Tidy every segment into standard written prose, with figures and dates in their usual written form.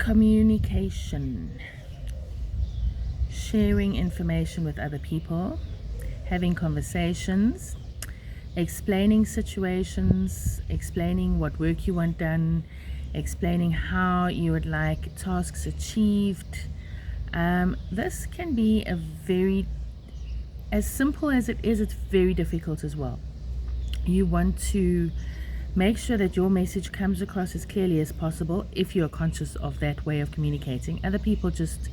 Communication, sharing information with other people, having conversations, explaining situations, explaining what work you want done, explaining how you would like tasks achieved. This can be as simple as it is, it's very difficult as well. You want to make sure that your message comes across as clearly as possible if you're conscious of that way of communicating. Other people just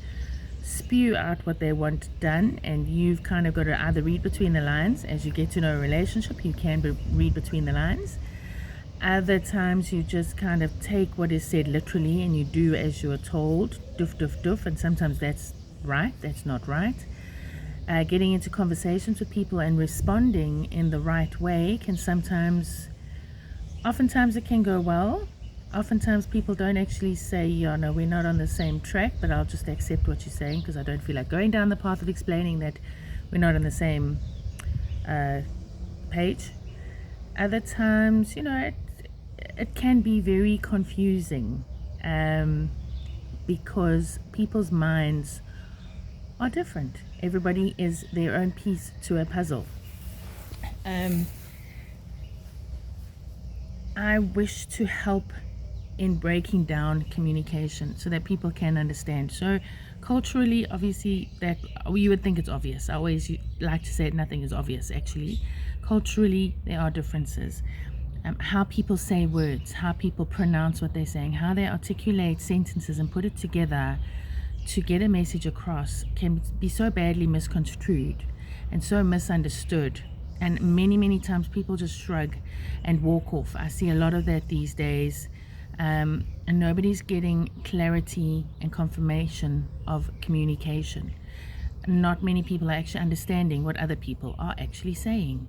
spew out what they want done, and you've kind of got to either read between the lines. As you get to know a relationship, you can read between the lines. Other times you just kind of take what is said literally and you do as you're told, doof, doof, doof, and sometimes that's right, that's not right. Getting into conversations with people and responding in the right way can oftentimes it can go well. Oftentimes people don't actually say, yeah, no, we're not on the same track, but I'll just accept what you're saying because I don't feel like going down the path of explaining that we're not on the same page. Other times, it can be very confusing because people's minds are different. Everybody is their own piece to a puzzle. I wish to help in breaking down communication so that people can understand. So culturally, obviously, that you would think it's obvious. I always like to say nothing is obvious. Actually, culturally, there are differences. How people say words, how people pronounce what they're saying, how they articulate sentences and put it together to get a message across can be so badly misconstrued and so misunderstood. And many times people just shrug and walk off. I see a lot of that these days. And nobody's getting clarity and confirmation of communication. Not many people are actually understanding what other people are actually saying.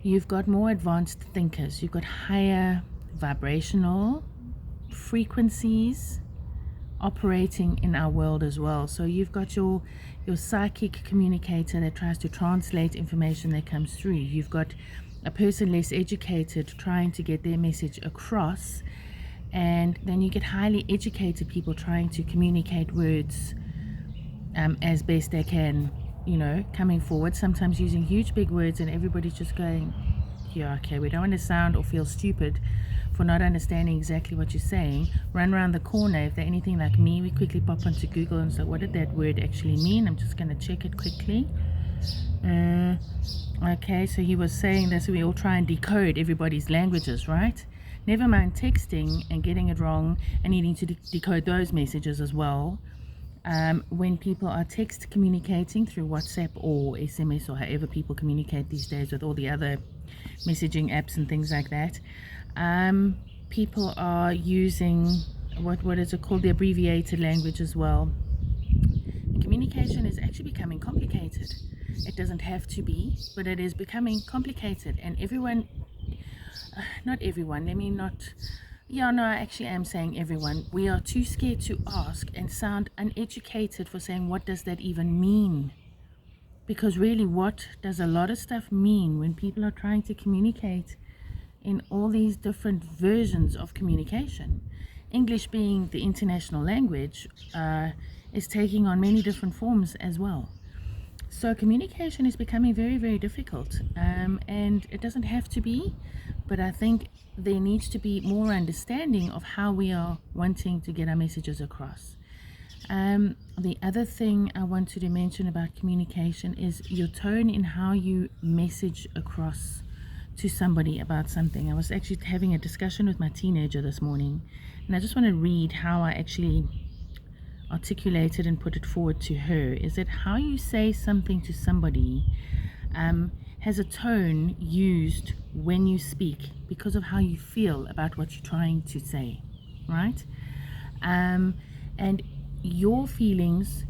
You've got more advanced thinkers. You've got higher vibrational frequencies operating in our world as well. So you've got your psychic communicator that tries to translate information that comes through. You've got a person less educated trying to get their message across, and then you get highly educated people trying to communicate words as best they can, coming forward, sometimes using huge big words, and everybody's just going, yeah, okay, we don't want to sound or feel stupid for not understanding exactly what you're saying. Run around the corner. If they're anything like me, we quickly pop onto Google and say, what did that word actually mean? I'm just going to check it quickly. Okay, so he was saying that, so we all try and decode everybody's languages, right? Never mind texting and getting it wrong and needing to decode those messages as well. When people are text communicating through WhatsApp or SMS or however people communicate these days with all the other messaging apps and things like that, people are using what is it called, the abbreviated language as well. And communication is actually becoming complicated. It doesn't have to be, but it is becoming complicated, and not everyone, I actually am saying everyone. We are too scared to ask and sound uneducated for saying, what does that even mean? Because really, what does a lot of stuff mean when people are trying to communicate in all these different versions of communication? English, being the international language, is taking on many different forms as well. So communication is becoming very, very difficult, and it doesn't have to be, but I think there needs to be more understanding of how we are wanting to get our messages across. The other thing I wanted to mention about communication is your tone in how you message across to somebody about something. I was actually having a discussion with my teenager this morning, and I just want to read how I actually articulated and put it forward to her. Is that how you say something to somebody has a tone used when you speak because of how you feel about what you're trying to say, right? And your feelings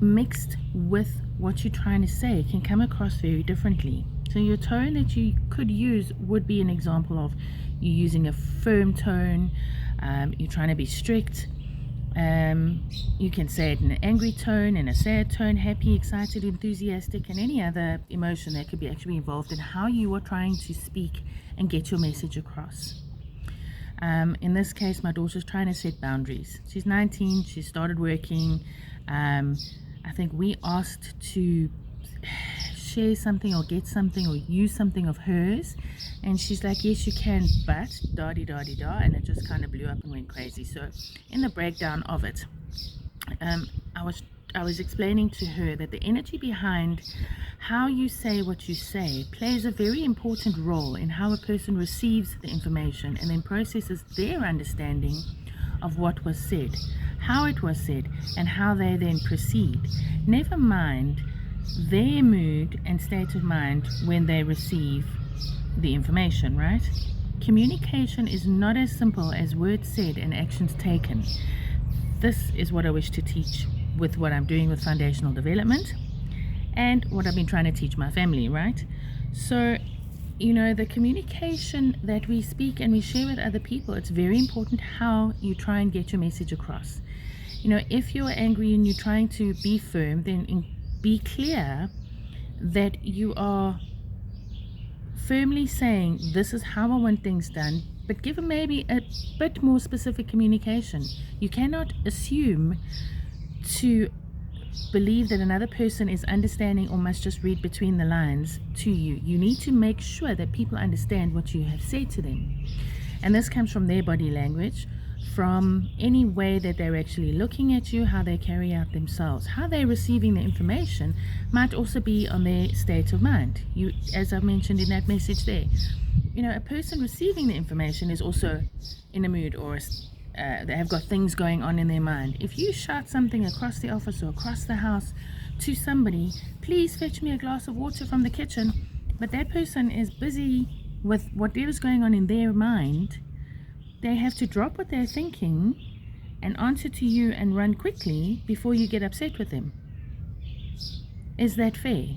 mixed with what you're trying to say can come across very differently. So your tone that you could use would be an example of you using a firm tone, you're trying to be strict. You can say it in an angry tone, in a sad tone, happy, excited, enthusiastic, and any other emotion that could be actually involved in how you are trying to speak and get your message across. In this case, my daughter's trying to set boundaries. She's 19, she started working. I think we asked to share something or get something or use something of hers, and she's like, yes you can, but da-di-da-di-da, and it just kind of blew up and went crazy. So in the breakdown of it, I was explaining to her that the energy behind how you say what you say plays a very important role in how a person receives the information and then processes their understanding of what was said, how it was said, and how they then proceed. Never mind their mood and state of mind when they receive the information, right? Communication is not as simple as words said and actions taken. This is what I wish to teach with what I'm doing with foundational development and what I've been trying to teach my family, right? So, you know, the communication that we speak and we share with other people, it's very important how you try and get your message across. You know, if you're angry and you're trying to be firm, then be clear that you are firmly saying, this is how I want things done, but give them maybe a bit more specific communication. You cannot assume to believe that another person is understanding or must just read between the lines to you. You need to make sure that people understand what you have said to them. And this comes from their body language, from any way that they're actually looking at you, how they carry out themselves, how they're receiving the information might also be on their state of mind. You, as I mentioned in that message there, you know, a person receiving the information is also in a mood or they have got things going on in their mind. If you shout something across the office or across the house to somebody, please fetch me a glass of water from the kitchen, but that person is busy with whatever's going on in their mind, they have to drop what they're thinking and answer to you and run quickly before you get upset with them. Is that fair?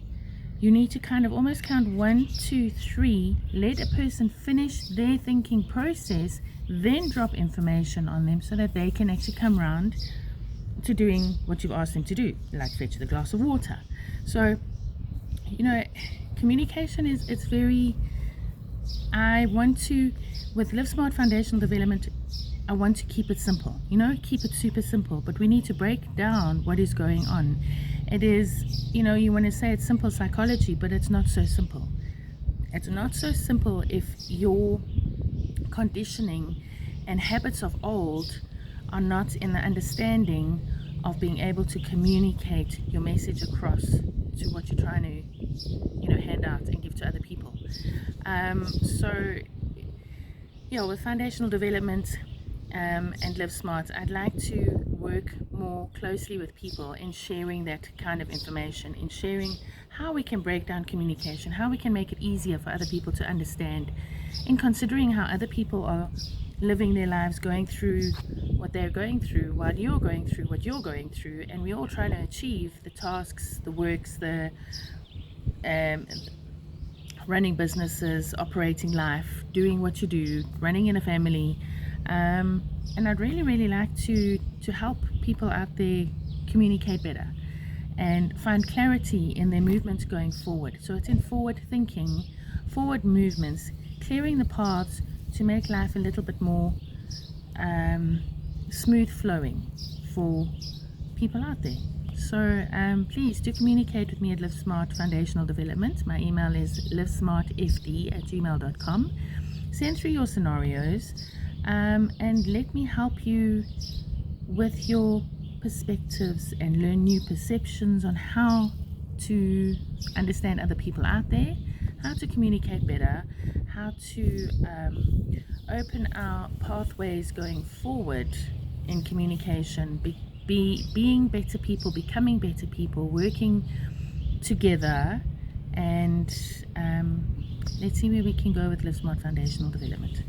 You need to kind of almost count 1, 2, 3, let a person finish their thinking process, then drop information on them so that they can actually come around to doing what you've asked them to do, like fetch the glass of water. So, you know, communication is, it's very, I want to, with Live Smart Foundational Development, I want to keep it simple, you know, keep it super simple, but we need to break down what is going on. It is, you know, you want to say it's simple psychology, but it's not so simple. It's not so simple if your conditioning and habits of old are not in the understanding of being able to communicate your message across to what you're trying to, you know, hand out and give to other people. So, yeah, with foundational development and Live Smart, I'd like to work more closely with people in sharing that kind of information, in sharing how we can break down communication, how we can make it easier for other people to understand, in considering how other people are living their lives, going through what they're going through while you're going through what you're going through, and we're all trying to achieve the tasks, the works, the running businesses, operating life, doing what you do, running in a family. And I'd really like to help people out there communicate better and find clarity in their movements going forward. So it's in forward thinking, forward movements, clearing the paths to make life a little bit more smooth flowing for people out there. So please do communicate with me at Live Smart Foundational Development. My email is livesmartfd@gmail.com. Send through your scenarios and let me help you with your perspectives and learn new perceptions on how to understand other people out there, how to communicate better, how to open our pathways going forward in communication, being better people, becoming better people, working together, and let's see where we can go with Live Smart Foundational Development.